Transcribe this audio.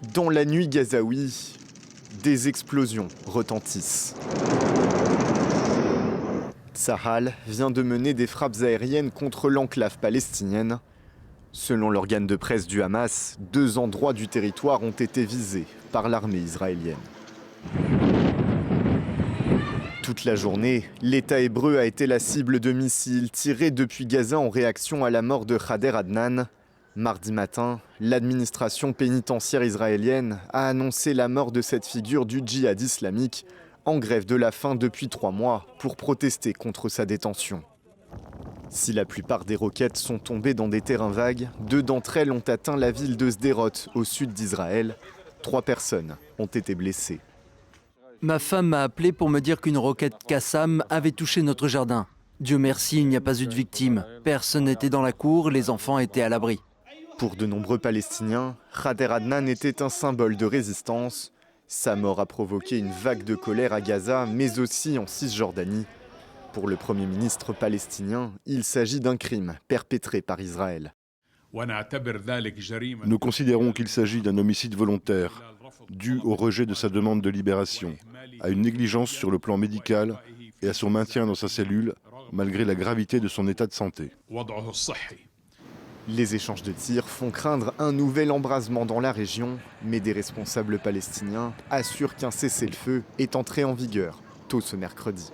Dans la nuit gazaoui, des explosions retentissent. Tsahal vient de mener des frappes aériennes contre l'enclave palestinienne. Selon l'organe de presse du Hamas, 2 endroits du territoire ont été visés par l'armée israélienne. Toute la journée, l'État hébreu a été la cible de missiles tirés depuis Gaza en réaction à la mort de Khader Adnan. Mardi matin, l'administration pénitentiaire israélienne a annoncé la mort de cette figure du djihad islamique en grève de la faim depuis 3 mois pour protester contre sa détention. Si la plupart des roquettes sont tombées dans des terrains vagues, 2 d'entre elles ont atteint la ville de Sderot, au sud d'Israël. 3 personnes ont été blessées. Ma femme m'a appelé pour me dire qu'une roquette Qassam avait touché notre jardin. Dieu merci, il n'y a pas eu de victimes. Personne n'était dans la cour, les enfants étaient à l'abri. Pour de nombreux Palestiniens, Khader Adnan était un symbole de résistance. Sa mort a provoqué une vague de colère à Gaza, mais aussi en Cisjordanie. Pour le Premier ministre palestinien, il s'agit d'un crime perpétré par Israël. Nous considérons qu'il s'agit d'un homicide volontaire, dû au rejet de sa demande de libération, à une négligence sur le plan médical et à son maintien dans sa cellule, malgré la gravité de son état de santé. Les échanges de tirs font craindre un nouvel embrasement dans la région, mais des responsables palestiniens assurent qu'un cessez-le-feu est entré en vigueur tôt ce mercredi.